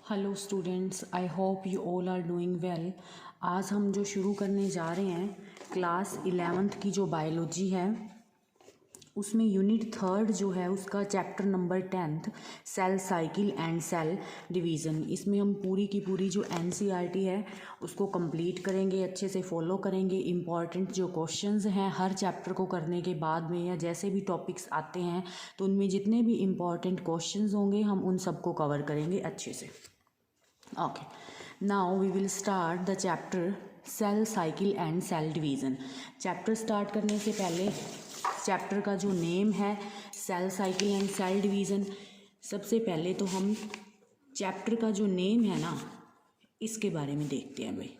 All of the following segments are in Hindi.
Hello students, I hope you all are doing well. आज हम जो शुरू करने जा रहे हैं क्लास 11th की जो बायोलॉजी है उसमें यूनिट 3 जो है उसका chapter number 10 cell cycle and cell division. इसमें हम पूरी की पूरी जो एनसीईआरटी है उसको कंप्लीट करेंगे, अच्छे से फॉलो करेंगे। इम्पॉर्टेंट जो क्वेश्चंस हैं हर चैप्टर को करने के बाद में या जैसे भी टॉपिक्स आते हैं तो उनमें जितने भी इम्पॉर्टेंट क्वेश्चंस होंगे हम उन सबको कवर करेंगे अच्छे से। Okay, now we will start the chapter cell cycle and cell division। Chapter start करने से पहले चैप्टर का जो नेम है cell cycle and cell division, सबसे पहले तो हम चैप्टर का जो नेम है ना इसके बारे में देखते हैं भाई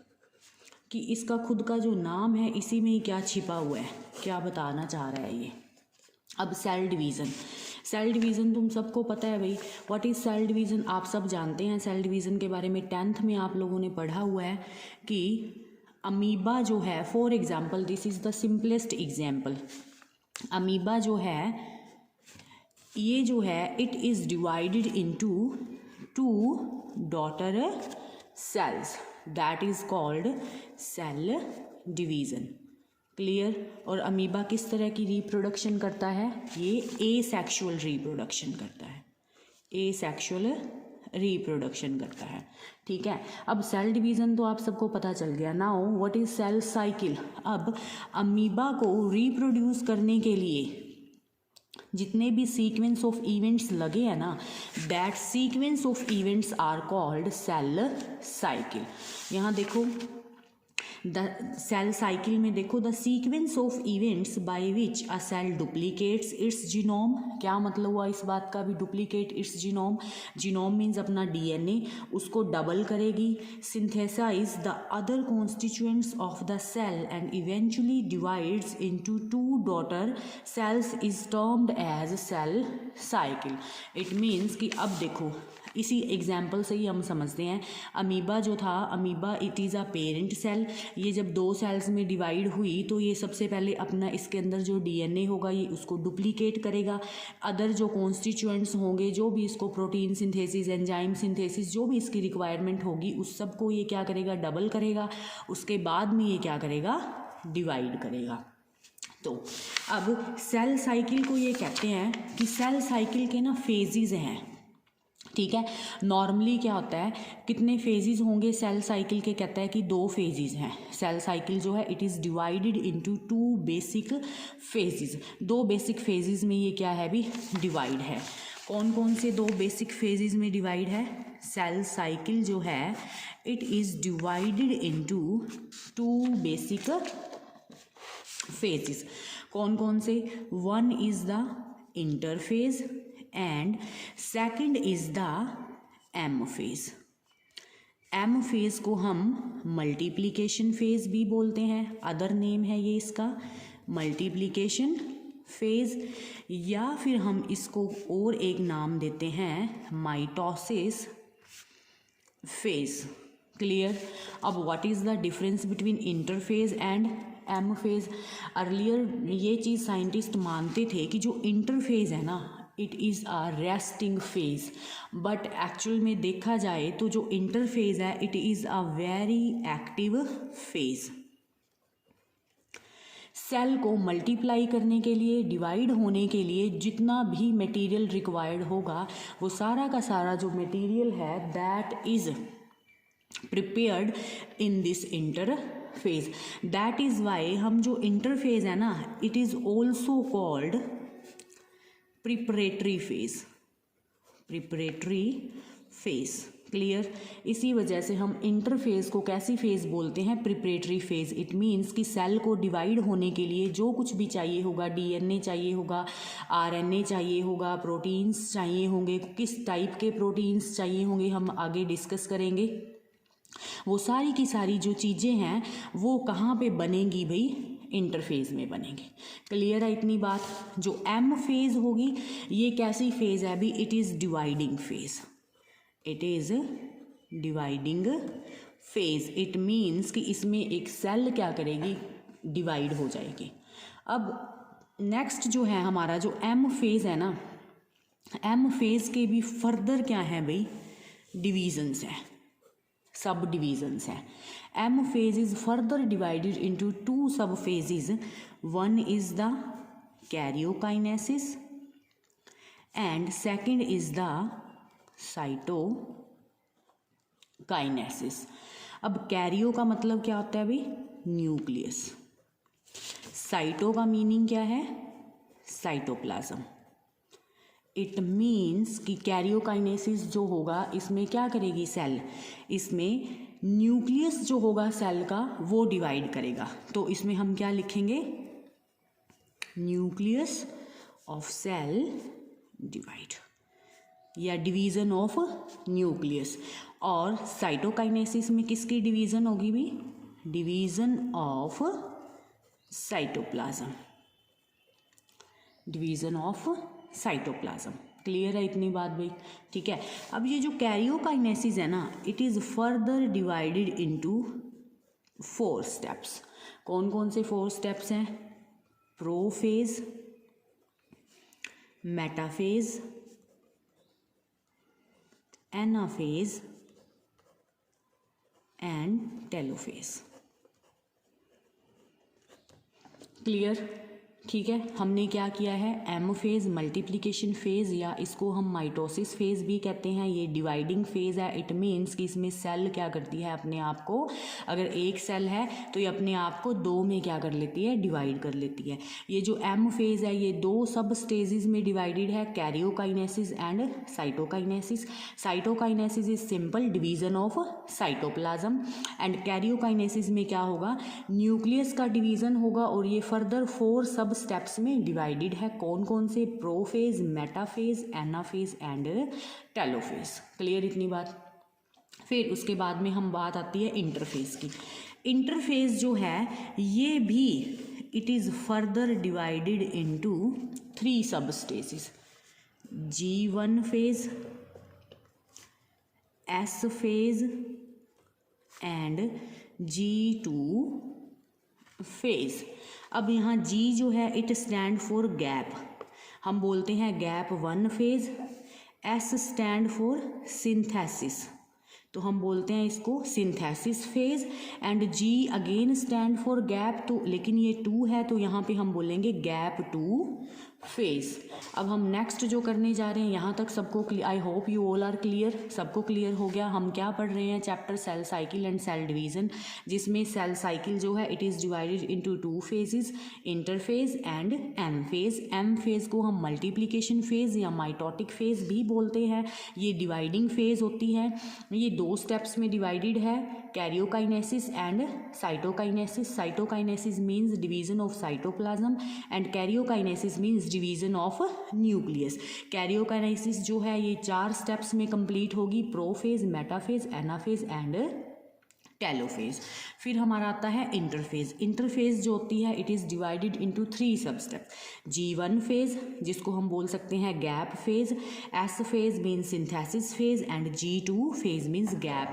कि इसका खुद का जो नाम है इसी में ही क्या छिपा हुआ है, क्या बताना चाह रहा है ये। अब सेल डिवीज़न तुम सबको पता है भाई, व्हाट इज़ सेल डिवीज़न आप सब जानते हैं। सेल डिवीज़न के बारे में 10th में आप लोगों ने पढ़ा हुआ है कि अमीबा जो है, for example this is the simplest example, amoeba जो है ये जो है it is divided into 2 daughter cells, that is called cell division. Clear. और अमीबा किस तरह की रिप्रोडक्शन करता है, ये एसेक्सुअल रिप्रोडक्शन करता है, एसेक्सुअल रिप्रोडक्शन करता है। ठीक है, अब सेल डिवीज़न तो आप सबको पता चल गया। Now what is cell cycle. अब अमीबा को रिप्रोड्यूस करने के लिए जितने भी सीक्वेंस ऑफ इवेंट्स लगे हैं ना, that sequence of events are called cell cycle. यहाँ देखो द सेल साइकिल में देखो, the sequence of events by which a cell duplicates its genome. क्या मतलब हुआ इस बात का भी, duplicate its genome, genome means अपना डीएनए, उसको डबल करेगी, synthesize the other constituents of the cell and eventually divides into 2 daughter cells is termed as cell cycle. It means कि अब देखो इसी एग्जाम्पल से ही हम समझते हैं, अमीबा जो था, amoeba it is a parent cell, ये जब 2 सेल्स में डिवाइड हुई तो ये सबसे पहले अपना इसके अंदर जो डीएनए होगा ये उसको डुप्लीकेट करेगा, अदर जो कॉन्स्टिट्यूएंट्स होंगे, जो भी इसको प्रोटीन सिंथेसिस, एंजाइम सिंथेसिस, जो भी इसकी रिक्वायरमेंट होगी उस सबको ये क्या करेगा, डबल करेगा, उसके बाद में ये क्या करेगा, डिवाइड करेगा। तो अब सेल साइकिल को ये कहते हैं कि सेल साइकिल के ना फेजेस हैं। ठीक है, नॉर्मली क्या होता है, कितने फेजेस होंगे सेल साइकिल के, कहता है कि 2 फेजेस हैं। सेल साइकिल जो है it is divided into 2 basic phases. 2 basic phases में ये क्या है भी, डिवाइड है। कौन कौन से 2 बेसिक फेजेस में डिवाइड है, सेल साइकिल जो है it is divided into 2 basic phases. कौन कौन से, 1 is the interphase and second is the M phase. M phase को हम मल्टीप्लिकेशन फेज भी बोलते हैं, अदर नेम है ये इसका मल्टीप्लिकेशन फेज, या फिर हम इसको और एक नाम देते हैं माइटोसिस फेज। क्लियर। अब what is the difference between interphase and M phase. Earlier ये चीज़ साइंटिस्ट मानते थे कि जो इंटरफेज है ना it is a resting phase, but actual में देखा जाए तो जो इंटरफेज है it is a very active phase. Cell को मल्टीप्लाई करने के लिए, डिवाइड होने के लिए जितना भी मटेरियल रिक्वायर्ड होगा वो सारा का सारा जो मटेरियल है that is prepared in this interphase. That is why हम जो इंटरफेज है ना it is also called preparatory phase, preparatory phase. Clear. इसी वजह से हम इंटरफेज को कैसी फेज बोलते हैं, प्रिपरेटरी फेज। इट मीन्स कि सेल को डिवाइड होने के लिए जो कुछ भी चाहिए होगा, डीएनए चाहिए होगा, आरएनए चाहिए होगा, प्रोटीन्स चाहिए होंगे, किस टाइप के प्रोटीन्स चाहिए होंगे हम आगे डिस्कस करेंगे, वो सारी की सारी जो चीज़ें हैं वो कहाँ पे बनेंगी भाई, इंटरफेज में बनेंगे। क्लियर है इतनी बात। जो एम फेज होगी ये कैसी फेज है अभी, it is dividing phase, it is dividing phase. It means कि इसमें एक सेल क्या करेगी, डिवाइड हो जाएगी। अब नेक्स्ट जो है हमारा जो एम फेज है ना, एम फेज के भी फर्दर क्या है भाई, डिवीजन्स हैं, सब डिवीजन्स हैं। M phase is further divided into two sub phases, one is the karyokinesis and second is the cytokinesis. अब कैरियो का मतलब क्या होता है भाई, न्यूक्लियस। साइटो का मीनिंग क्या है, साइटोप्लाज्म। इट मीन्स कि कैरियोकाइनेसिस जो होगा इसमें क्या करेगी सेल, इसमें न्यूक्लियस जो होगा सेल का वो डिवाइड करेगा। तो इसमें हम क्या लिखेंगे, न्यूक्लियस ऑफ सेल डिवाइड या डिवीजन ऑफ न्यूक्लियस। और साइटोकाइनेसिस में किसकी डिवीजन होगी भी, division of cytoplasm, division of cytoplasm. Clear है इतनी बात भाई, ठीक है। अब ये जो कैरियोकाइनेसिस है ना, it is further divided into 4 steps. कौन कौन से 4 स्टेप्स हैं, prophase, metaphase, anaphase and telophase. Clear, ठीक है। हमने क्या किया है, एम फेज, मल्टीप्लिकेशन फेज या इसको हम माइटोसिस फेज भी कहते हैं, ये डिवाइडिंग फेज है। इट मीन्स कि इसमें सेल क्या करती है, अपने आप को, अगर एक सेल है तो ये अपने आप को 2 में क्या कर लेती है, डिवाइड कर लेती है। ये जो एम फेज है ये 2 सब स्टेजेस में डिवाइडेड है, karyokinesis and cytokinesis. Cytokinesis is simple division of cytoplasm and karyokinesis में क्या होगा, न्यूक्लियस का डिवीजन होगा और ये फर्दर 4 सब स्टेप्स में डिवाइडेड है। कौन कौन से, prophase, metaphase, anaphase and telophase. Clear इतनी बात। फिर उसके बाद में हम बात आती है इंटरफेज की। इंटरफेज जो है ये भी it is further divided into 3 सब stages, G1 phase, S phase and G2 phase. अब यहाँ G जो है इट स्टैंड फॉर गैप, हम बोलते हैं gap 1 phase. S stand for synthesis, तो हम बोलते हैं इसको synthesis phase. And G again stand for gap, तो लेकिन ये 2 है तो यहाँ पे हम बोलेंगे गैप 2 फेज। अब हम नेक्स्ट जो करने जा रहे हैं, यहाँ तक सबको I hope you all are clear, सबको क्लियर हो गया। हम क्या पढ़ रहे हैं, chapter cell cycle and cell division, जिसमें सेल साइकिल जो है it is divided into 2 phases, interphase and M phase. M phase को हम मल्टीप्लिकेशन फेज या माइटोटिक फेज भी बोलते हैं। ये डिवाइडिंग फेज होती है, ये 2 स्टेप्स में डिवाइडेड है, karyokinesis and cytokinesis. Cytokinesis means division of cytoplasm and karyokinesis means division of nucleus. Karyokinesis जो है ये 4 स्टेप्स में कंप्लीट होगी, prophase, metaphase, anaphase and telophase. फिर हमारा आता है इंटरफेज। इंटरफेज जो होती है इट इज़ डिवाइडेड इनटू 3 सब स्टेप, G1 फेज जिसको हम बोल सकते हैं gap phase, S phase means synthesis phase and G2 phase means gap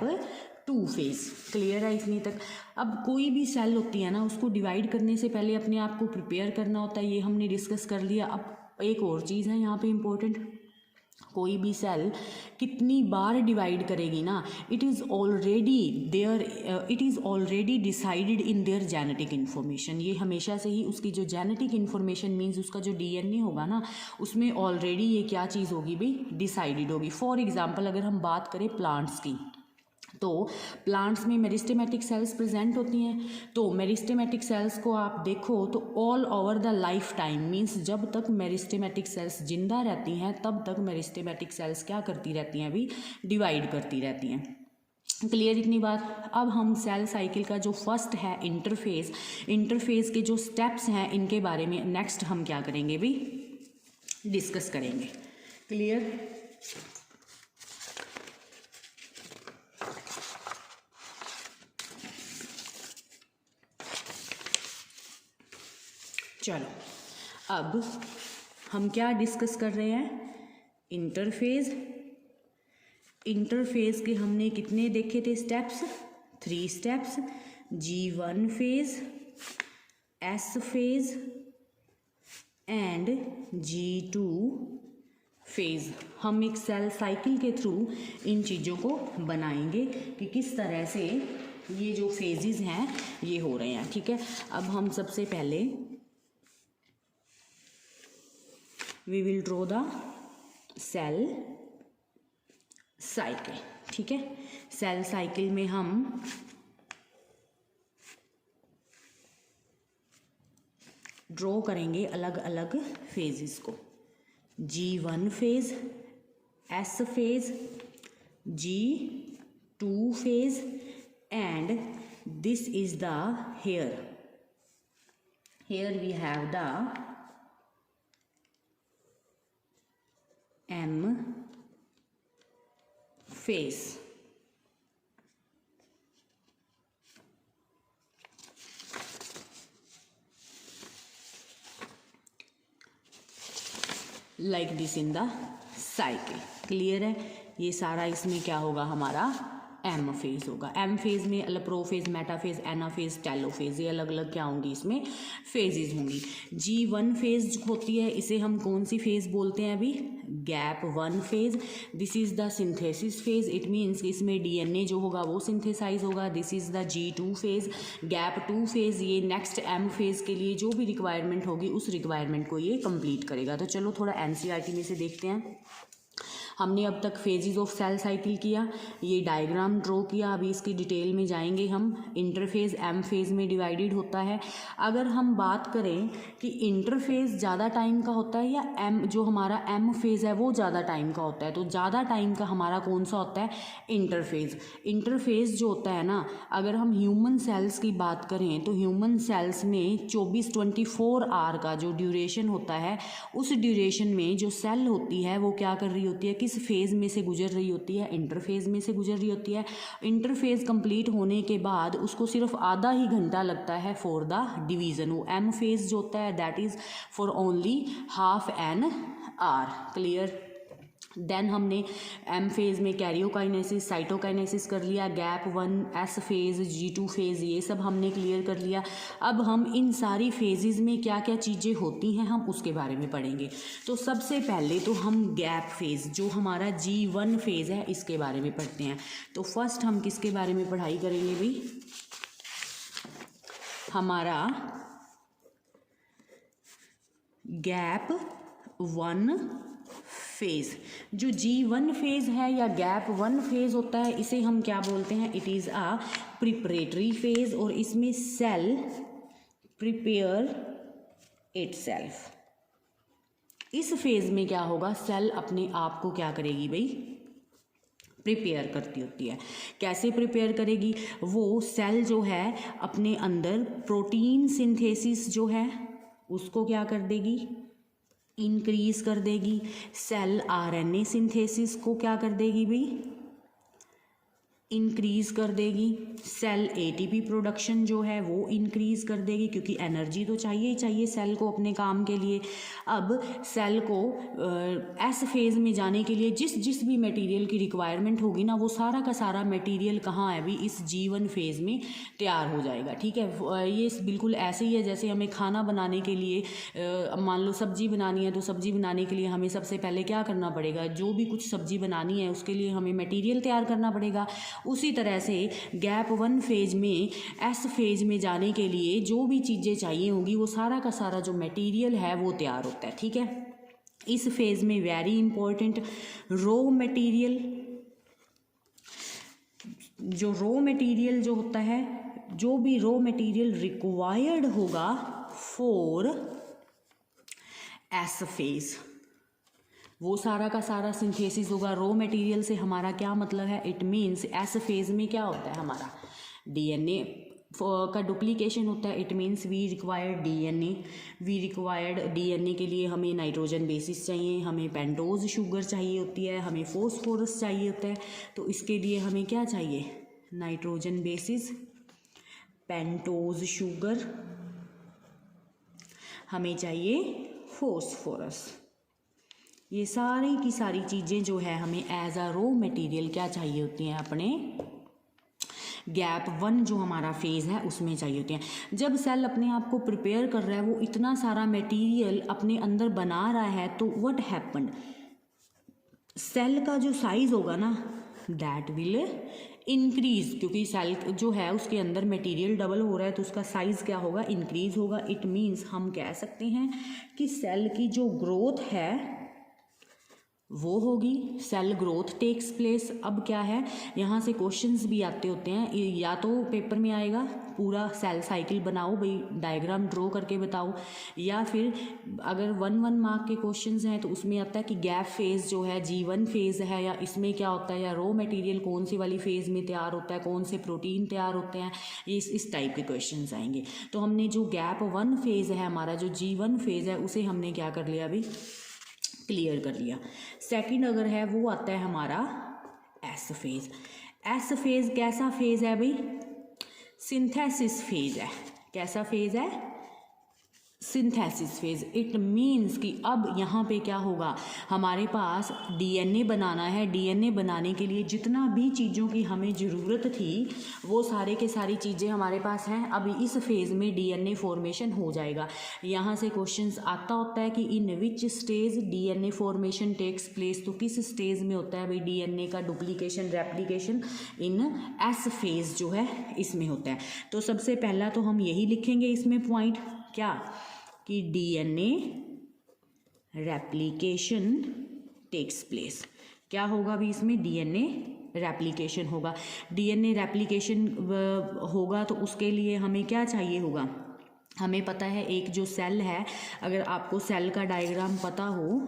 2 phase. Clear है इतनी तक। अब कोई भी सेल होती है ना, उसको डिवाइड करने से पहले अपने आप को प्रिपेयर करना होता है, ये हमने डिस्कस कर लिया। अब एक और चीज़ है यहाँ पे इम्पोर्टेंट, कोई भी सेल कितनी बार डिवाइड करेगी ना, it is already there, it is already decided in their genetic information. ये हमेशा से ही उसकी जो जेनेटिक इन्फॉर्मेशन मीन्स उसका जो DNA होगा ना, उसमें ऑलरेडी ये क्या चीज़ होगी भाई, डिसाइडेड होगी। फॉर एग्जाम्पल अगर हम बात करें प्लांट्स की, तो प्लांट्स में मेरिस्टेमेटिक सेल्स प्रेजेंट होती हैं। तो मेरिस्टेमेटिक सेल्स को आप देखो तो all over the life time means जब तक मेरिस्टेमेटिक सेल्स जिंदा रहती हैं तब तक मेरिस्टेमेटिक सेल्स क्या करती रहती हैं अभी, डिवाइड करती रहती हैं। क्लियर इतनी बात। अब हम सेल साइकिल का जो फर्स्ट है इंटरफेज, इंटरफेज के जो स्टेप्स हैं इनके बारे में नेक्स्ट हम क्या करेंगे भी, डिस्कस करेंगे। क्लियर। चलो अब हम क्या डिस्कस कर रहे हैं, इंटरफेज। इंटरफेज के हमने कितने देखे थे steps, 3 steps, G1 phase, S phase and G2 phase. हम एक सेल साइकिल के थ्रू इन चीज़ों को बनाएंगे कि किस तरह से ये जो फेजेस हैं ये हो रहे हैं, ठीक है। अब हम सबसे पहले we will draw the cell cycle, ठीक है। सेल साइकिल में हम ड्रॉ करेंगे अलग अलग फेजेस को। G1 phase, S phase, G2 phase and this is the here we have the M phase. Like this in the cycle. Clear है। ये सारा इसमें क्या होगा, हमारा एम फेज़ होगा। एम फेज़ में अल्प्रोफेज, मेटाफेज, एनाफेज, टेलोफेज, ये अलग अलग क्या होंगी, इसमें फेजेस होंगी। G1 फेज होती है, इसे हम कौन सी फेज़ बोलते हैं अभी, gap 1 phase. This is the synthesis phase, it means इसमें DNA जो होगा वो सिंथेसाइज होगा। This is the G2 phase. Gap 2 phase ये नेक्स्ट M फेज़ के लिए जो भी रिक्वायरमेंट होगी उस रिक्वायरमेंट को ये कंप्लीट करेगा। तो चलो थोड़ा NCERT में से देखते हैं। हमने अब तक फेजेस ऑफ सेल साइकिल किया, ये डायग्राम ड्रॉ किया। अभी इसकी डिटेल में जाएंगे हम। इंटरफेज एम फेज में डिवाइडेड होता है। अगर हम बात करें कि इंटरफेज ज़्यादा टाइम का होता है या एम जो हमारा एम फेज़ है वो ज़्यादा टाइम का होता है, तो ज़्यादा टाइम का हमारा कौन सा होता है, इंटरफेज। इंटरफेज जो होता है ना, अगर हम ह्यूमन सेल्स की बात करें तो ह्यूमन सेल्स में 24 आवर का जो ड्यूरेशन होता है, उस ड्यूरेशन में जो सेल होती है वो क्या कर रही होती है, किस फेज़ में से गुजर रही होती है, इंटरफेज में से गुजर रही होती है। इंटरफेज कंप्लीट होने के बाद उसको सिर्फ आधा ही घंटा लगता है फॉर द डिवीज़न। वो एम फेज़ जो होता है that is for only half an hour. Clear. Then हमने एम फेज़ में कैरियोकाइनेसिस, साइटोकाइनेसिस कर लिया। Gap 1, S phase, G2 phase, ये सब हमने क्लियर कर लिया। अब हम इन सारी फेजेस में क्या क्या चीज़ें होती हैं हम उसके बारे में पढ़ेंगे। तो सबसे पहले तो हम गैप फेज़ जो हमारा G1 फेज़ है इसके बारे में पढ़ते हैं। तो फर्स्ट हम किसके बारे में पढ़ाई करेंगे भाई, हमारा गैप 1 फेज़। जो G1 फेज़ है या गैप 1 फेज़ होता है इसे हम क्या बोलते हैं, it is a preparatory phase. और इसमें सेल प्रिपेयर इटसेल्फ। इस फेज़ में क्या होगा, सेल अपने आप को क्या करेगी भाई, प्रिपेयर करती होती है। कैसे प्रिपेयर करेगी, वो सेल जो है अपने अंदर प्रोटीन सिंथेसिस जो है उसको क्या कर देगी, इंक्रीज कर देगी। सेल RNA सिंथेसिस को क्या कर देगी भाई, इंक्रीज कर देगी। सेल ATP प्रोडक्शन जो है वो इंक्रीज कर देगी, क्योंकि एनर्जी तो चाहिए ही चाहिए सेल को अपने काम के लिए। अब सेल को एस फेज़ में जाने के लिए जिस भी मटेरियल की रिक्वायरमेंट होगी ना, वो सारा का सारा मटेरियल कहाँ है भी, इस G1 फेज़ में तैयार हो जाएगा। ठीक है। ये बिल्कुल ऐसे ही है जैसे हमें खाना बनाने के लिए, मान लो सब्जी बनानी है, तो सब्जी बनाने के लिए हमें सबसे पहले क्या करना पड़ेगा, जो भी कुछ सब्जी बनानी है उसके लिए हमें मटेरियल तैयार करना पड़ेगा। उसी तरह से गैप 1 फेज़ में एस फेज़ में जाने के लिए जो भी चीज़ें चाहिए होंगी वो सारा का सारा जो मटेरियल है वो तैयार होता है। ठीक है। इस फेज़ में वेरी इंपॉर्टेंट रॉ मटेरियल, जो रॉ मटेरियल जो होता है, जो भी रॉ मटेरियल रिक्वायर्ड होगा फॉर एस फेज़, वो सारा का सारा सिंथेसिस होगा। रॉ मटेरियल से हमारा क्या मतलब है, इट मीन्स एस फेज़ में क्या होता है, हमारा DNA का डुप्लीकेशन होता है। It means we required DNA के लिए हमें नाइट्रोजन बेसिस चाहिए, हमें पेंटोज शुगर चाहिए होती है, हमें फॉस्फोरस चाहिए होता है। तो इसके लिए हमें क्या चाहिए, नाइट्रोजन बेसिस, पेंटोज शुगर, हमें चाहिए फॉस्फोरस। ये सारी की सारी चीज़ें जो है हमें एज अ रॉ मटेरियल क्या चाहिए होती हैं, अपने गैप 1 जो हमारा फेज़ है उसमें चाहिए होती हैं। जब सेल अपने आप को प्रिपेयर कर रहा है, वो इतना सारा मटेरियल अपने अंदर बना रहा है, तो व्हाट हैपेंड, सेल का जो साइज़ होगा ना दैट विल इंक्रीज, क्योंकि सेल जो है उसके अंदर मटेरियल डबल हो रहा है तो उसका साइज़ क्या होगा, इंक्रीज होगा। इट मीन्स हम कह सकते हैं कि सेल की जो ग्रोथ है वो होगी, सेल ग्रोथ टेक्स प्लेस। अब क्या है, यहाँ से क्वेश्चंस भी आते होते हैं, या तो पेपर में आएगा पूरा सेल साइकिल बनाओ भाई, डायग्राम ड्रॉ करके बताओ, या फिर अगर 1 मार्क के क्वेश्चंस हैं तो उसमें आता है कि गैप फेज जो है G1 फेज है, या इसमें क्या होता है, या रॉ मटेरियल कौन सी वाली फेज में तैयार होता है, कौन से प्रोटीन तैयार होते हैं, ये इस टाइप के क्वेश्चंस आएंगे। तो हमने जो गैप 1 फेज है हमारा, जो G1 फेज है, उसे हमने क्या कर लिया अभी, क्लियर कर लिया। सेकंड अगर है वो आता है हमारा एस फेज। एस फेज कैसा फेज है भाई, सिंथेसिस फेज है। कैसा फेज है, सिंथेसिस फेज। इट मीन्स कि अब यहाँ पे क्या होगा, हमारे पास डीएनए बनाना है। डीएनए बनाने के लिए जितना भी चीज़ों की हमें ज़रूरत थी वो सारे के सारी चीज़ें हमारे पास हैं। अभी इस फेज़ में डीएनए फॉर्मेशन हो जाएगा। यहाँ से क्वेश्चंस आता होता है कि in which stage DNA formation takes place, तो किस स्टेज में होता है भाई डीएनए का duplication replication, in S phase जो है इसमें होता है। तो सबसे पहला तो हम यही लिखेंगे इसमें पॉइंट, क्या कि डीएनए रेप्लिकेशन टेक्स प्लेस। क्या होगा भी इसमें, डीएनए रेप्लिकेशन होगा। डीएनए रेप्लिकेशन होगा तो उसके लिए हमें क्या चाहिए होगा, हमें पता है एक जो सेल है, अगर आपको सेल का डायग्राम पता हो,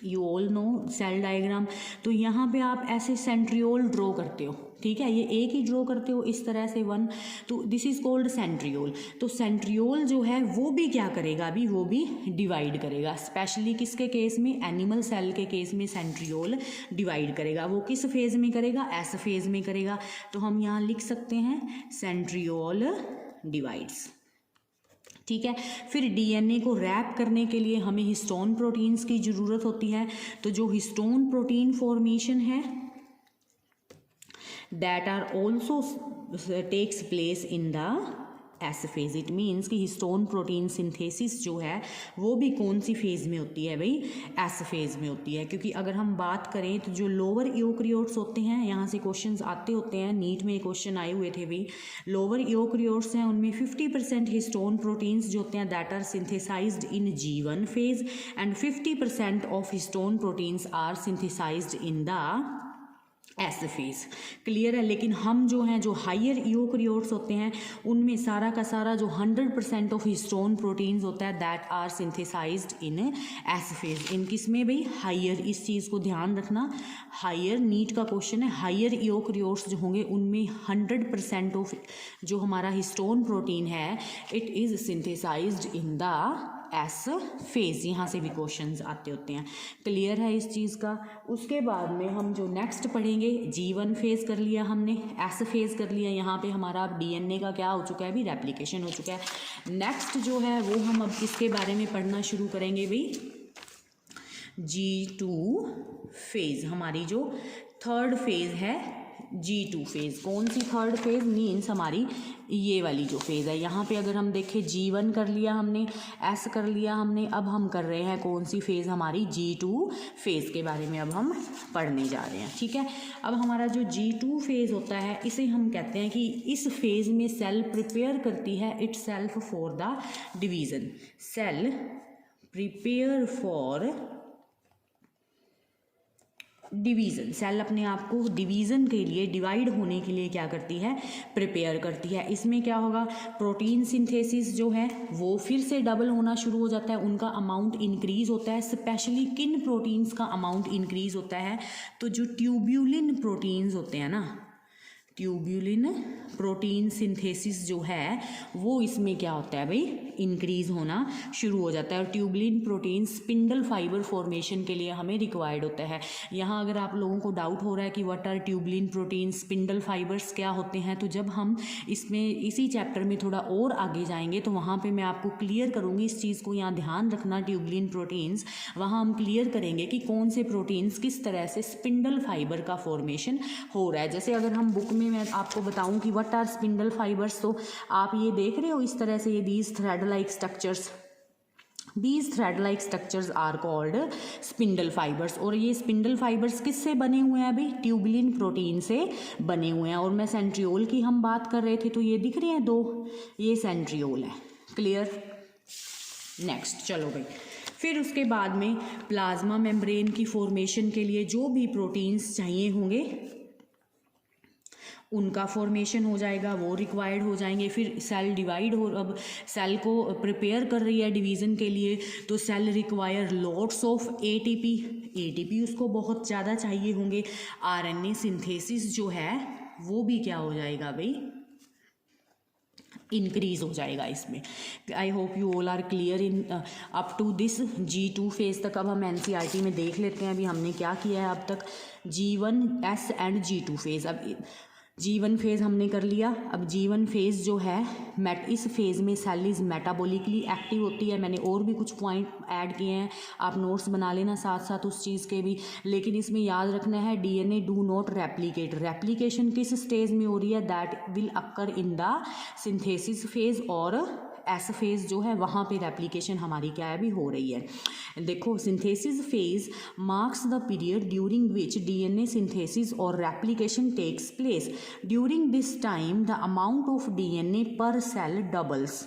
you all know cell diagram, तो यहाँ पे आप ऐसे सेंट्रियोल ड्रॉ करते हो, ठीक है, ये एक ही ड्रॉ करते हो इस तरह से 1, तो दिस इज कॉल्ड सेंट्रियोल। तो सेंट्रियोल जो है वो भी क्या करेगा अभी, वो भी डिवाइड करेगा। स्पेशली किसके केस में, एनिमल सेल के केस में सेंट्रियोल डिवाइड करेगा। वो किस फेज में करेगा, एस फेज में करेगा। तो हम यहाँ लिख सकते हैं सेंट्रियोल डिवाइड्स, ठीक है। फिर डीएनए को रैप करने के लिए हमें हिस्टोन प्रोटीन्स की ज़रूरत होती है। तो जो हिस्टोन प्रोटीन फॉर्मेशन है that are also takes place in the S phase. It means कि हिस्टोन प्रोटीन सिंथेसिस जो है वो भी कौन सी फेज में होती है भाई, एस फेज में होती है। क्योंकि अगर हम बात करें तो जो लोअर यूकैरियोट्स होते हैं, यहाँ से क्वेश्चंस आते होते हैं, नीट में क्वेश्चन आए हुए थे भाई, लोअर यूकैरियोट्स हैं उनमें 50% हिस्टोन प्रोटीन्स जो होते हैं that are synthesized in G1 phase and 50% of histone proteins are synthesized in the S phase. Clear है। लेकिन हम जो हैं, जो हायर यूकैरियोट्स होते हैं, उनमें सारा का सारा जो 100% ऑफ हिस्टोन प्रोटीन्स होता है that are synthesized in S phase. इन किस में भाई, हायर। इस चीज़ को ध्यान रखना, हायर, नीट का क्वेश्चन है, हायर यूकैरियोट्स जो होंगे उनमें 100% ऑफ जो हमारा हिस्टोन प्रोटीन है it is synthesized in the S phase. यहाँ से भी क्वेश्चंस आते होते हैं। क्लियर है इस चीज़ का। उसके बाद में हम जो नेक्स्ट पढ़ेंगे, G1 फेज कर लिया हमने, एस फेज कर लिया, यहाँ पे हमारा अब डीएनए का क्या हो चुका है भी, रेप्लिकेशन हो चुका है। नेक्स्ट जो है वो हम अब किसके बारे में पढ़ना शुरू करेंगे भाई, G2 फेज। हमारी जो थर्ड फेज है G2 फेज। कौन सी थर्ड फेज, मीन्स हमारी ये वाली जो फेज़ है। यहाँ पे अगर हम देखें G1 कर लिया हमने, S कर लिया हमने, अब हम कर रहे हैं कौन सी फेज़, हमारी G2 फेज़ के बारे में अब हम पढ़ने जा रहे हैं, ठीक है। अब हमारा जो G2 फेज़ होता है इसे हम कहते हैं कि इस फेज़ में सेल प्रिपेयर करती है itself for the division. Cell prepare for division, cell अपने आप को डिवीज़न के लिए, डिवाइड होने के लिए क्या करती है, प्रिपेयर करती है। इसमें क्या होगा, प्रोटीन सिंथेसिस जो है वो फिर से डबल होना शुरू हो जाता है, उनका अमाउंट इंक्रीज़ होता है। स्पेशली किन प्रोटीन्स का अमाउंट इंक्रीज़ होता है, तो जो ट्यूब्यूलिन प्रोटीन्स होते हैं ना, ट्यूब्यूलिन प्रोटीन सिंथेसिस जो है वो इसमें क्या होता है भाई, इंक्रीज़ होना शुरू हो जाता है। और tubulin protein spindle fibre formation के लिए हमें रिक्वायर्ड होता है। यहाँ अगर आप लोगों को डाउट हो रहा है कि what are tubulin protein, spindle fibres क्या होते हैं, तो जब हम इसमें इसी चैप्टर में थोड़ा और आगे जाएंगे तो वहाँ पर मैं आपको क्लियर करूँगी इस चीज़ को। यहाँ ध्यान रखना, ट्यूब्यूलिन प्रोटीन्स, वहाँ हम क्लियर करेंगे कि कौन से प्रोटीन्स किस तरह से स्पिंडल फाइबर का फॉर्मेशन हो रहा है। जैसे अगर हम बुक में मैं आपको बताऊं कि व्हाट आर स्पिंडल फाइबर्स, तो आप ये देख रहे हो इस तरह से, ये these thread like structures, These thread like structures are called spindle fibres. और ये स्पिंडल फाइबर्स किससे बने हुए हैं अभी? ट्यूबुलिन प्रोटीन से बने हुए हैं। और मैं सेंट्रियोल की हम बात कर रहे थे तो ये दिख रहे हैं दो, ये सेंट्रियोल है। क्लियर? नेक्स्ट चलो भाई, फिर उसके बाद में प्लाज्मा मेम्ब्रेन की फॉर्मेशन के लिए जो भी प्रोटीन्स चाहिए होंगे उनका फॉर्मेशन हो जाएगा, वो रिक्वायर्ड हो जाएंगे। फिर सेल डिवाइड हो, अब सेल को प्रिपेयर कर रही है डिवीज़न के लिए, तो cell require lots of ATP उसको बहुत ज़्यादा चाहिए होंगे। आरएनए सिंथेसिस जो है वो भी क्या हो जाएगा भाई? इंक्रीज हो जाएगा इसमें। I hope you all are clear in up to this G2 phase तक। अब हम NCERT में देख लेते हैं अभी हमने क्या किया है अब तक। G1 S and G2 phase. अब G1 फेज़ हमने कर लिया। अब G1 फेज़ जो है इस फेज़ में सेल इज़ मेटाबॉलिकली एक्टिव होती है। मैंने और भी कुछ पॉइंट ऐड किए हैं, आप नोट्स बना लेना साथ साथ उस चीज़ के भी। लेकिन इसमें याद रखना है DNA do not replicate. Replication किस स्टेज में हो रही है? That will occur in the synthesis phase, और एस फेज़ जो है वहाँ पे रेप्लिकेशन हमारी क्या है अभी हो रही है। देखो, synthesis phase marks the period during which DNA synthesis और replication takes place. During this time the amount of DNA पर सेल डबल्स।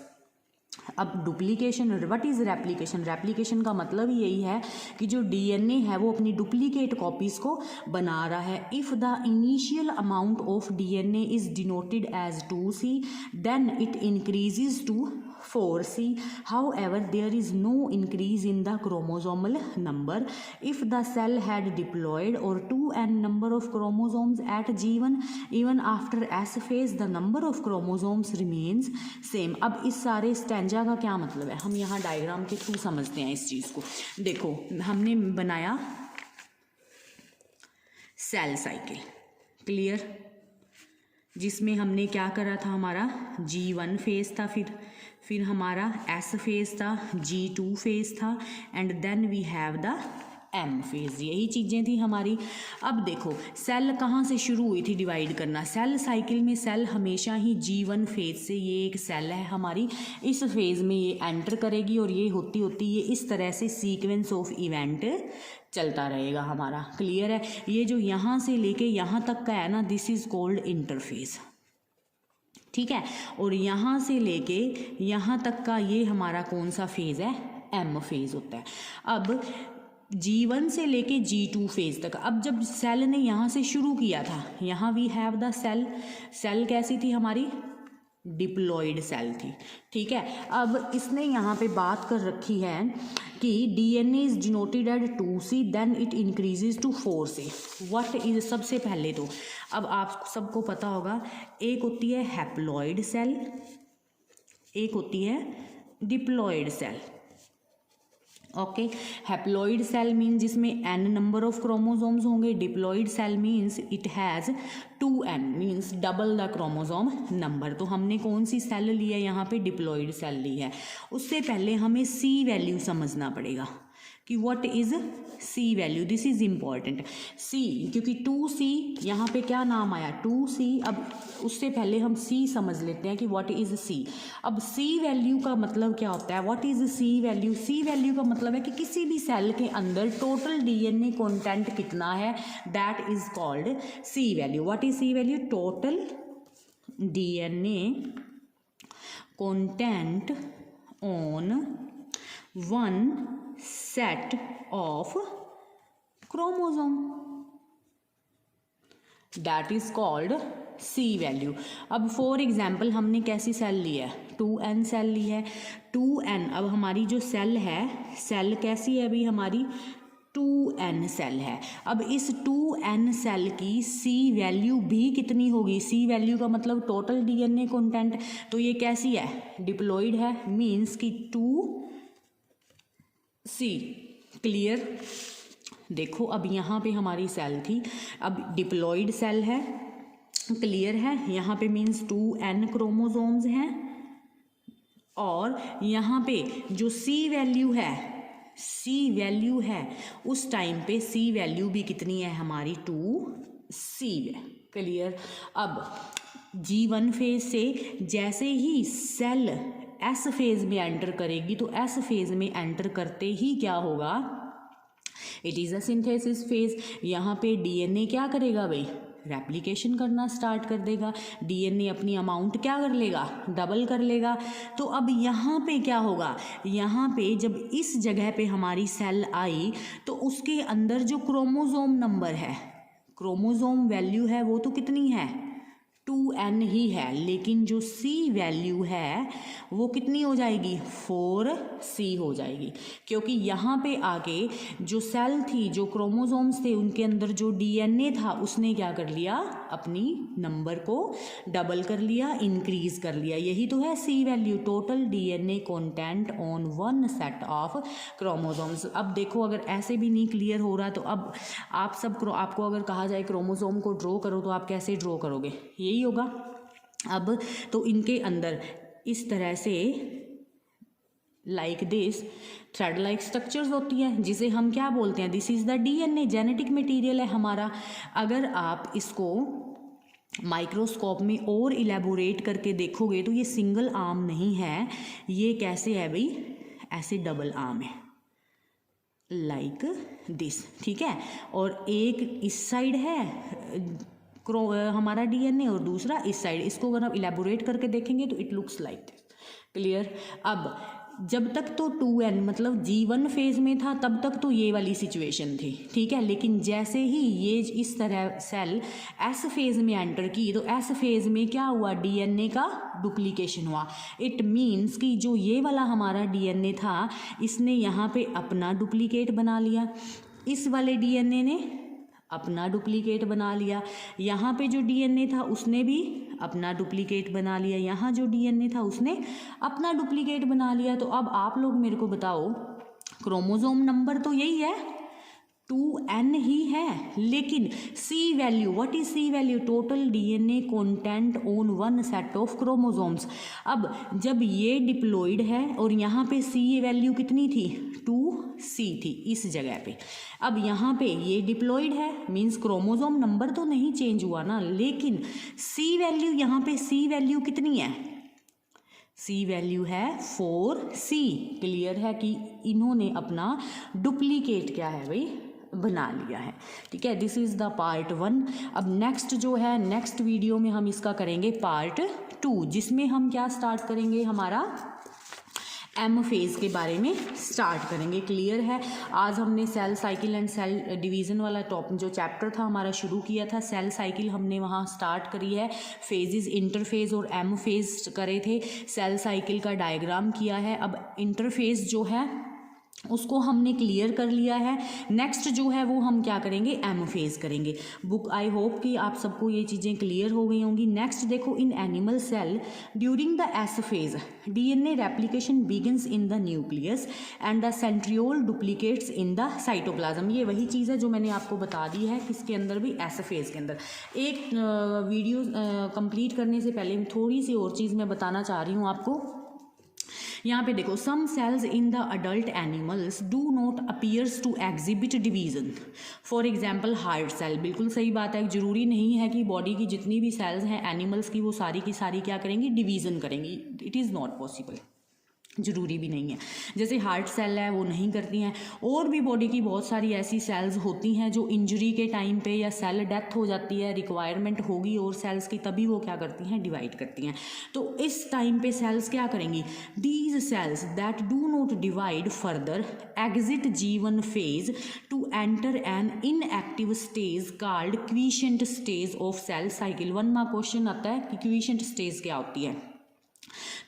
अब duplication, what is replication? Replication का मतलब यही है कि जो DNA है वो अपनी डुप्लीकेट कॉपीज़ को बना रहा है। If the initial amount of DNA is denoted as 2C then it increases to 4C. However, there is no increase in the chromosomal number. If the cell had diploid or 2n number of chromosomes at G1, even after S phase, the number of chromosomes remains same. अब इस सारे स्टैंजा का क्या मतलब है? हम यहाँ डायग्राम के थ्रू समझते हैं इस चीज़ को। देखो, हमने बनाया सेल साइकिल, क्लियर, जिसमें हमने क्या करा था, हमारा G1 फेज था, फिर हमारा S फेज था, G2 फेज था, and then we have the M phase. यही चीज़ें थी हमारी। अब देखो, सेल कहाँ से शुरू हुई थी डिवाइड करना? सेल साइकिल में सेल हमेशा ही G1 फेज से, ये एक सेल है हमारी, इस फेज़ में ये एंटर करेगी और ये होती ये इस तरह से सीक्वेंस ऑफ इवेंट चलता रहेगा हमारा। क्लियर है? ये जो यहाँ से लेके यहाँ तक का है ना, दिस इज़ कॉल्ड इंटरफेज, ठीक है। और यहाँ से लेके यहाँ तक का ये हमारा कौन सा फेज़ है? M फेज़ होता है। अब G1 से लेके G2 फेज़ तक, अब जब सेल ने यहाँ से शुरू किया था, यहाँ वी हैव द सेल कैसी थी हमारी? डिप्लॉयड सेल थी, ठीक है। अब इसने यहाँ पे बात कर रखी है कि DNA is denoted at 2C then it increases to 4C। What is? सबसे पहले तो अब आप सबको पता होगा, एक होती है हैप्लॉयड सेल, एक होती है diploid cell. Okay, haploid cell means जिसमें n नंबर ऑफ क्रोमोसोम्स होंगे। Diploid cell means it has 2n means double the chromosome number. तो हमने कौन सी सेल ली है यहाँ पे? डिप्लॉयड सेल ली है। उससे पहले हमें C वैल्यू समझना पड़ेगा कि what is C value. This is important. C, क्योंकि 2C यहाँ पे क्या नाम आया? 2C। अब उससे पहले हम C समझ लेते हैं कि व्हाट इज़ C। अब C वैल्यू का मतलब क्या होता है? What is C value? C value का मतलब है कि किसी भी सेल के अंदर टोटल DNA कंटेंट कितना है, that is called C value. What is C value? Total DNA content on one set of chromosome, that is called C value। अब फॉर एग्जाम्पल हमने कैसी सेल ली है? 2n सेल ली है। 2n, अब हमारी जो सेल है, सेल कैसी है अभी हमारी? 2n सेल है। अब इस 2n सेल की C वैल्यू भी कितनी होगी? C वैल्यू का मतलब टोटल DNA कंटेंट। तो ये कैसी है? डिप्लॉयड है, मीन्स कि 2C। क्लियर? देखो, अब यहाँ पे हमारी सेल थी, अब डिप्लॉयड सेल है, क्लियर है। यहाँ पे मीन्स 2n क्रोमोसोम्स हैं, और यहाँ पे जो C वैल्यू है उस टाइम पे C वैल्यू भी कितनी है हमारी? 2C है। क्लियर? अब G1 फेज से जैसे ही सेल एस फेज़ में एंटर करेगी। तो एस फेज़ में एंटर करते ही क्या होगा, it is a synthesis phase. यहाँ पे डीएनए क्या करेगा भाई, रेप्लिकेशन करना स्टार्ट कर देगा। डीएनए अपनी अमाउंट क्या कर लेगा, डबल कर लेगा। तो अब यहाँ पे क्या होगा, यहाँ पे जब इस जगह पे हमारी सेल आई तो उसके अंदर जो क्रोमोसोम नंबर है, क्रोमोसोम वैल्यू है वो तो कितनी है, 2n ही है, लेकिन जो C वैल्यू है वो कितनी हो जाएगी, 4C हो जाएगी। क्योंकि यहाँ पे आके जो सेल थी, जो क्रोमोसोम्स थे, उनके अंदर जो डीएनए था उसने क्या कर लिया, अपनी नंबर को डबल कर लिया, इंक्रीज कर लिया। यही तो है C value, total DNA content on one set of chromosomes. अब देखो, अगर ऐसे भी नहीं क्लियर हो रहा तो अब आपको अगर कहा जाए क्रोमोसोम को ड्रॉ करो तो आप कैसे ड्रॉ करोगे, यही होगा। अब तो इनके अंदर इस तरह से like this thread like structures होती है, जिसे हम क्या बोलते हैं, this is the DNA, genetic material है हमारा। अगर आप इसको माइक्रोस्कोप में और इलेबोरेट करके देखोगे तो ये सिंगल आर्म नहीं है, ये कैसे है भाई, ऐसे डबल आर्म है, लाइक दिस, ठीक है। और एक इस साइड है हमारा डीएनए और दूसरा इस साइड। इसको अगर आप इलेबोरेट करके देखेंगे तो it looks like this, clear. अब जब तक तो 2n मतलब G1 फेज़ में था तब तक तो ये वाली सिचुएशन थी, ठीक है। लेकिन जैसे ही ये इस तरह सेल S फेज़ में एंटर की तो S फेज़ में क्या हुआ, डीएनए का डुप्लीकेशन हुआ। इट मीन्स कि जो ये वाला हमारा डीएनए था इसने यहाँ पे अपना डुप्लीकेट बना लिया, इस वाले डीएनए ने अपना डुप्लीकेट बना लिया, यहाँ पे जो डीएनए था उसने भी अपना डुप्लीकेट बना लिया, यहाँ जो डीएनए था उसने अपना डुप्लीकेट बना लिया। तो अब आप लोग मेरे को बताओ, क्रोमोसोम नंबर तो यही है, 2n ही है, लेकिन C value, what is C value, total DNA content on one set of chromosomes. अब जब ये डिप्लॉयड है और यहाँ पे C वैल्यू कितनी थी, 2C थी इस जगह पे। अब यहाँ पे ये डिप्लॉयड है, मीन्स क्रोमोसोम नंबर तो नहीं चेंज हुआ ना, लेकिन C वैल्यू, यहाँ पे C वैल्यू कितनी है, C वैल्यू है 4C। क्लियर है कि इन्होंने अपना डुप्लीकेट क्या है भाई, बना लिया है, ठीक है। This is the part 1। अब नेक्स्ट जो है, नेक्स्ट वीडियो में हम इसका करेंगे पार्ट 2, जिसमें हम क्या स्टार्ट करेंगे, हमारा M फेज़ के बारे में स्टार्ट करेंगे। क्लियर है। आज हमने cell cycle and cell division वाला जो चैप्टर था हमारा शुरू किया था, सेल साइकिल हमने वहाँ स्टार्ट करी है, फेजेस इंटरफेज और M फेज़ करे थे, सेल साइकिल का डायग्राम किया है। अब इंटरफेज जो है उसको हमने क्लियर कर लिया है। नेक्स्ट जो है वो हम क्या करेंगे, M फेज़ करेंगे। बुक आई होप कि आप सबको ये चीज़ें क्लियर हो गई होंगी। नेक्स्ट देखो, in animal cell during the S phase DNA replication begins in the nucleus and the centriole duplicates in the cytoplasm. ये वही चीज़ है जो मैंने आपको बता दी है, किसके अंदर भी, S फेज़ के अंदर। एक वीडियो कंप्लीट करने से पहले थोड़ी सी और चीज़ मैं बताना चाह रही हूँ आपको। यहाँ पे देखो, some cells in the adult animals do not appears to exhibit division, for example heart cell. बिल्कुल सही बात है, जरूरी नहीं है कि बॉडी की जितनी भी सेल्स हैं एनिमल्स की वो सारी की सारी क्या करेंगी, डिवीजन करेंगी। इट इज़ नॉट पॉसिबल, जरूरी भी नहीं है। जैसे हार्ट सेल है वो नहीं करती हैं, और भी बॉडी की बहुत सारी ऐसी सेल्स होती हैं जो इंजरी के टाइम पे या सेल डेथ हो जाती है, रिक्वायरमेंट होगी और सेल्स की, तभी वो क्या करती हैं, डिवाइड करती हैं। तो इस टाइम पे सेल्स क्या करेंगी, these cells that do not divide further exit G1 phase to enter an inactive stage called quiescent stage of cell cycle. 1 mark question आता है कि क्वीशेंट स्टेज क्या होती है।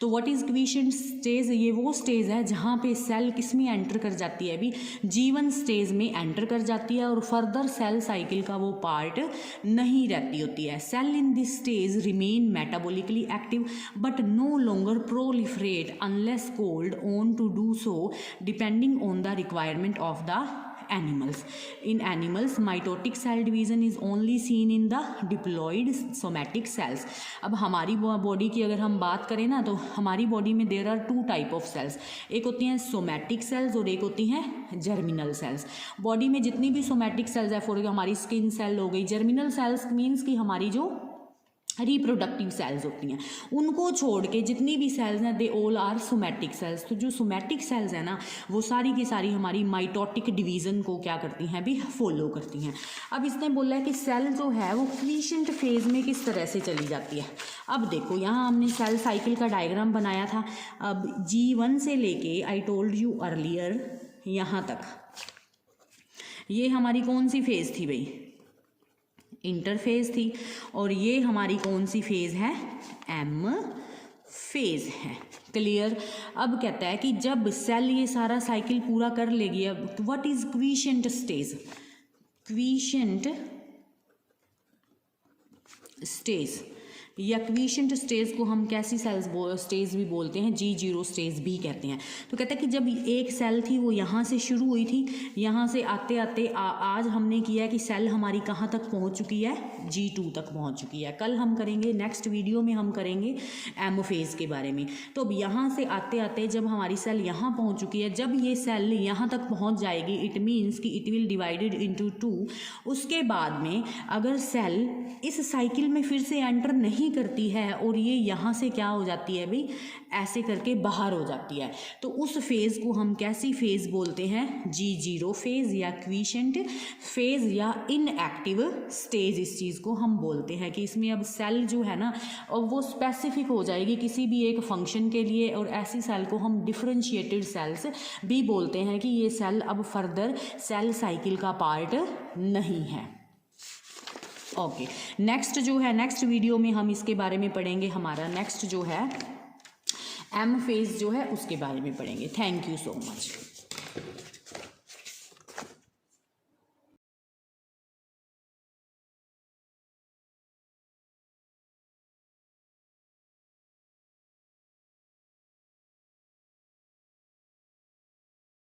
तो व्हाट इज़ क्वीशेंट स्टेज, ये वो स्टेज है जहाँ पे सेल किस में एंटर कर जाती है, अभी G1 स्टेज में एंटर कर जाती है और फर्दर सेल साइकिल का वो पार्ट नहीं रहती होती है। Cell in this stage remain metabolically active but no longer proliferate unless called on to do so depending on the requirement of the animals. In animals, mitotic cell division is only seen in the diploid somatic cells. अब हमारी बॉडी की अगर हम बात करें ना, तो हमारी बॉडी में there are 2 type of cells, एक होती हैं सोमैटिक सेल्स और एक होती हैं जर्मिनल सेल्स। बॉडी में जितनी भी सोमैटिक सेल्स है, फॉर हमारी स्किन सेल हो गई, जर्मिनल सेल्स मीन्स कि हमारी जो रिप्रोडक्टिव सेल्स होती हैं, उनको छोड़ के जितनी भी सेल्स हैं they all are somatic cells. तो जो सोमैटिक सेल्स हैं ना वो सारी की सारी हमारी माइटोटिक डिवीज़न को क्या करती हैं भी फॉलो करती हैं। अब इसने बोला है कि सेल जो है वो क्वीशेंट फेज़ में किस तरह से चली जाती है। अब देखो यहाँ हमने सेल साइकिल का डायग्राम बनाया था। अब G1 से लेके आई टोल्ड यू अर्लियर यहाँ तक ये हमारी कौन सी फेज़ थी भाई, इंटरफेज थी। और ये हमारी कौन सी फेज़ है, एम फेज़ है। क्लियर। अब कहता है कि जब सेल ये सारा साइकिल पूरा कर लेगी, अब व्हाट इज क्वीशेंट स्टेज, क्वीशेंट स्टेज या क्वीशेंट स्टेज को हम कैसी सेल्स स्टेज भी बोलते हैं, G0 स्टेज भी कहते हैं। तो कहते हैं कि जब एक सेल थी वो यहाँ से शुरू हुई थी, यहाँ से आते आते आज हमने किया है कि सेल हमारी कहाँ तक पहुँच चुकी है, G2 तक पहुँच चुकी है। कल हम करेंगे, नेक्स्ट वीडियो में हम करेंगे एम फेज़ के बारे में। तो अब यहाँ से आते आते जब हमारी सेल यहाँ पहुँच चुकी है, जब ये सेल यहाँ तक पहुँच जाएगी इट मीन्स कि इट विल डिवाइडेड इनटू 2। उसके बाद में अगर सेल इस साइकिल में फिर से एंटर नहीं करती है और ये यहाँ से क्या हो जाती है भाई, ऐसे करके बाहर हो जाती है, तो उस फेज़ को हम कैसी फेज़ बोलते हैं, G0 फेज़ या क्वीशेंट फेज़ या इनएक्टिव स्टेज। इस चीज़ को हम बोलते हैं कि इसमें अब सेल जो है ना अब वो स्पेसिफिक हो जाएगी किसी भी एक फंक्शन के लिए, और ऐसी सेल को हम डिफरेंशिएटेड सेल्स भी बोलते हैं कि ये सेल अब फर्दर सेल साइकिल का पार्ट नहीं है। ओके, नेक्स्ट जो है नेक्स्ट वीडियो में हम इसके बारे में पढ़ेंगे, हमारा नेक्स्ट जो है एम फेज़ जो है उसके बारे में पढ़ेंगे। Thank you so much.